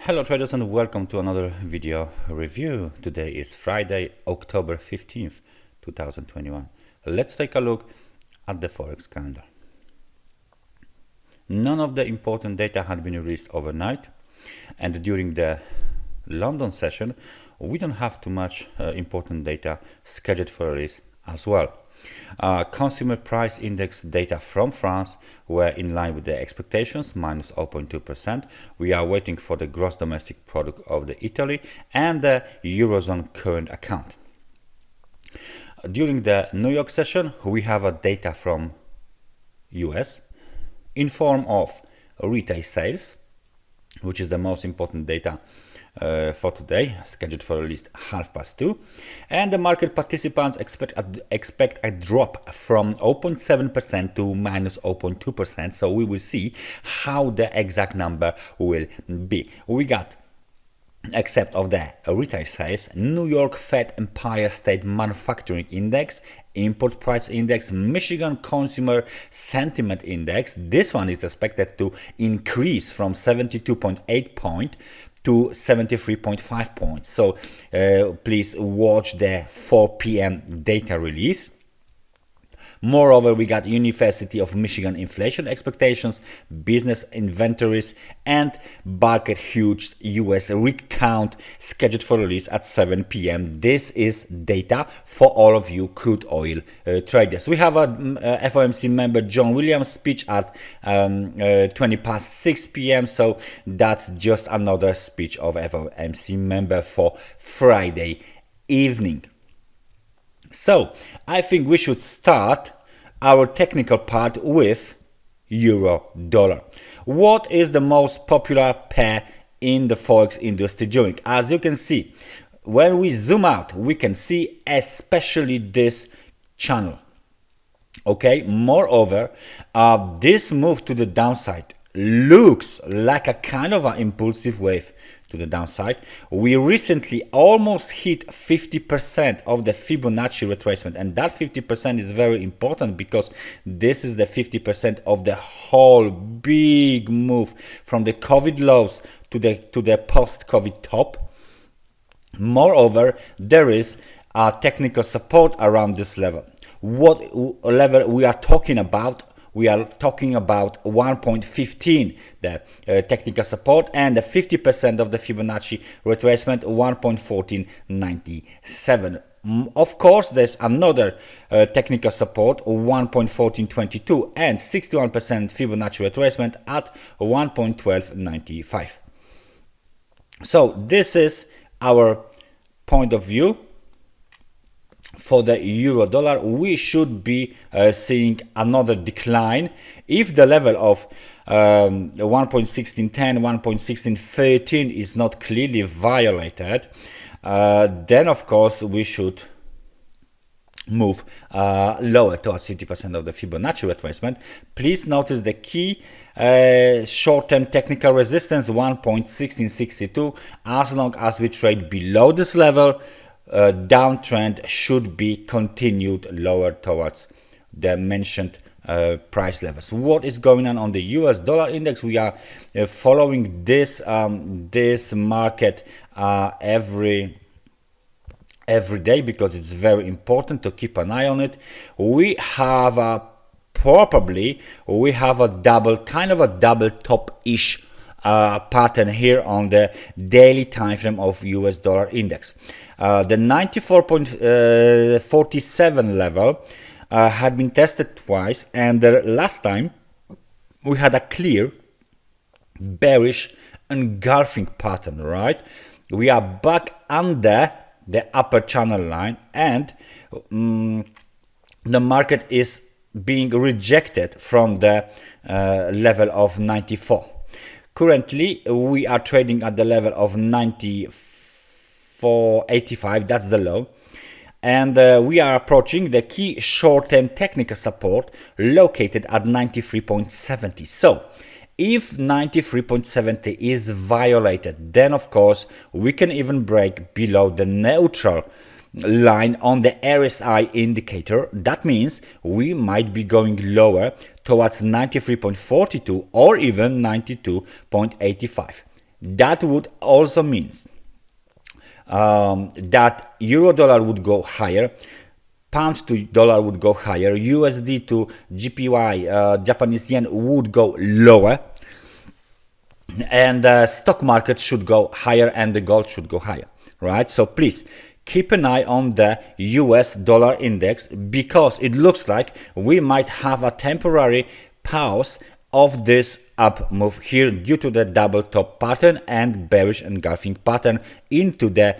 Hello traders and welcome to another video review. Today is Friday, October 15th, 2021. Let's take a look at the Forex calendar. None of the important data had been released overnight, and during the London session we don't have too much important data scheduled for release as well. Consumer price index data from France were in line with the expectations, minus 0.2%. We are waiting for the gross domestic product of the Italy and the Eurozone current account. During the New York session, we have a data from US in form of retail sales, which is the most important data for today, scheduled for release 2:30, and the market participants expect a drop from 0.7% to minus 0.2%. So we will see how the exact number will be. We got, except of the retail sales, New York Fed Empire State Manufacturing Index, Import Price Index, Michigan Consumer Sentiment Index. This one is expected to increase from 72.8 point to 73.5 points. So please watch the 4 p.m. data release. Moreover, we got University of Michigan inflation expectations, business inventories, and bucket huge US rig count scheduled for release at 7 p.m. This is data for all of you crude oil traders. We have a FOMC member John Williams speech at 20 past 6 p.m. So that's just another speech of FOMC member for Friday evening. So I think we should start our technical part with euro dollar. What is the most popular pair in the Forex industry doing? As you can see, when we zoom out, we can see especially this channel. Okay, moreover, this move to the downside looks like a kind of an impulsive wave to the downside. We recently almost hit 50% of the Fibonacci retracement, and that 50% is very important because this is the 50% of the whole big move from the COVID lows to the post-COVID top. Moreover, there is a technical support around this level. What level we are talking about? We are talking about 1.15, the technical support, and the 50% of the Fibonacci retracement, 1.1497. Of course, there's another technical support, 1.1422, and 61% Fibonacci retracement at 1.1295. So this is our point of view. For the euro dollar, we should be seeing another decline. If the level of 1.1610, 1.1613 is not clearly violated, then of course we should move lower towards 50% of the Fibonacci retracement. Please notice the key short-term technical resistance, 1.1662. As long as we trade below this level, downtrend should be continued lower towards the mentioned price levels. What is going on the US dollar index? We are following this this market every day because it's very important to keep an eye on it. We have a double top-ish pattern here on the daily time frame of US dollar index. The 94.47 level had been tested twice, and the last time we had a clear bearish engulfing pattern, right? We are back under the upper channel line, and the market is being rejected from the level of 94. Currently, we are trading at the level of 94.85, that's the low. And we are approaching the key short-term technical support located at 93.70. So, if 93.70 is violated, then of course we can even break below the neutral line on the RSI indicator. That means we might be going lower towards 93.42 or even 92.85. that would also mean that euro dollar would go higher, pound to dollar would go higher, USD to GPY, Japanese yen, would go lower, and the stock market should go higher and the gold should go higher, right? So please keep an eye on the US dollar index, because it looks like we might have a temporary pause of this up move here due to the double top pattern and bearish engulfing pattern into the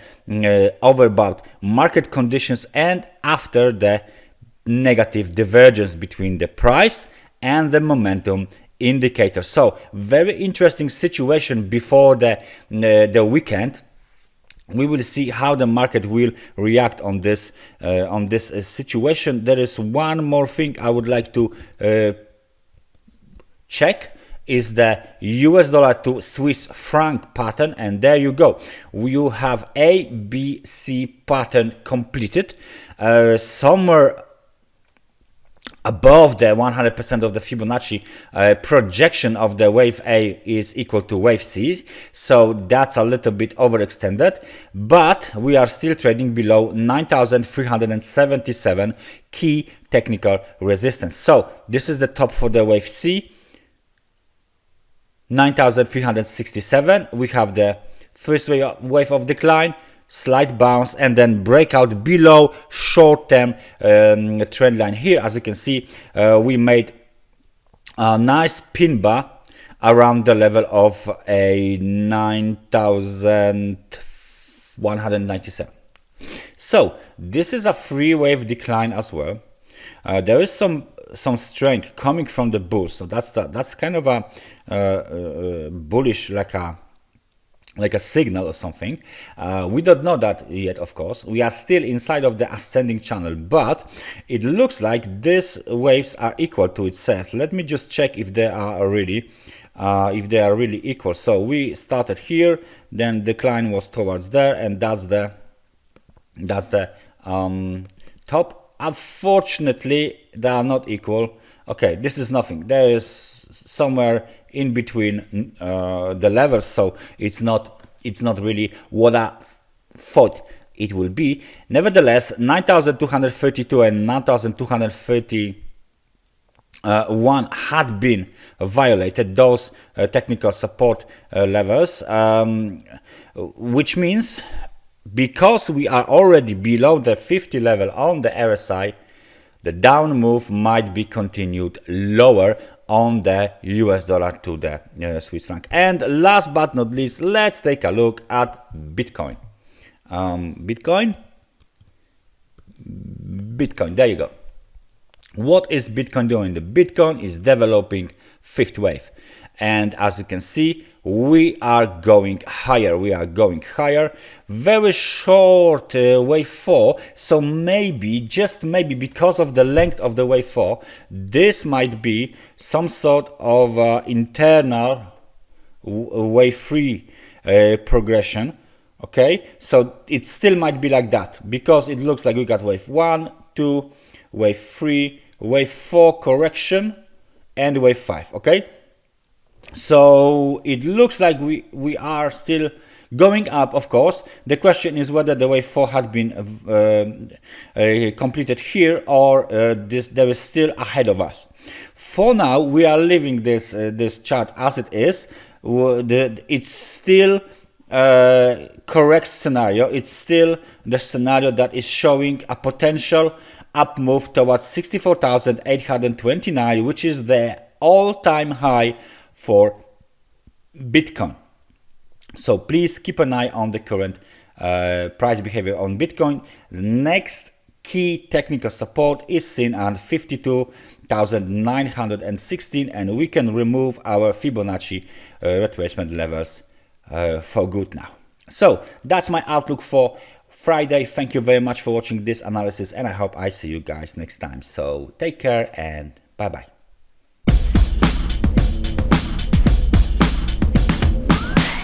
overbought market conditions, and after the negative divergence between the price and the momentum indicator. So very interesting situation before the weekend. We will see how the market will react on this situation. There is one more thing I would like to check, is the US dollar to Swiss franc pattern, and there you go. You have A, B, C pattern completed. Somewhere above the 100% of the Fibonacci projection of the wave A is equal to wave C, so that's a little bit overextended, but we are still trading below 9,377 key technical resistance. So this is the top for the wave C, 9,367. We have the first wave of decline, slight bounce, and then breakout below short-term trend line here. As you can see, we made a nice pin bar around the level of a 9,197. So this is a free wave decline as well. There is some strength coming from the bulls, so that's kind of a bullish, like a signal or something. We don't know that yet, of course. We are still inside of the ascending channel, but it looks like these waves are equal to itself. Let me just check if they are really equal. So we started here, then decline was towards there, and that's the top. Unfortunately, they are not equal. Okay, this is nothing. There is somewhere in between the levels, so it's not really what I thought it will be. Nevertheless, 9,232 and 9,231 had been violated, those technical support levels, which means because we are already below the 50 level on the RSI, the down move might be continued lower on the US dollar to the Swiss franc. And last but not least, let's take a look at Bitcoin. Bitcoin, there you go. What is Bitcoin doing? The Bitcoin is developing fifth wave. And as you can see, we are going higher. Very short wave 4. So maybe, just maybe, because of the length of the wave 4, this might be some sort of internal wave 3 progression. Okay, so it still might be like that, because it looks like we got wave 1, 2, wave 3, wave 4 correction, and wave 5. Okay, so it looks like we are still going up. Of course, the question is whether the wave 4 had been completed here, or there is still ahead of us. For now, we are leaving this chart as it is. It's still correct scenario. It's still the scenario that is showing a potential up move towards 64,829, which is the all-time high for Bitcoin. So please keep an eye on the current price behavior on Bitcoin. The next key technical support is seen at 52,916, and we can remove our Fibonacci retracement levels for good now. So that's my outlook for Friday. Thank you very much for watching this analysis, and I hope I see you guys next time. So take care and bye bye.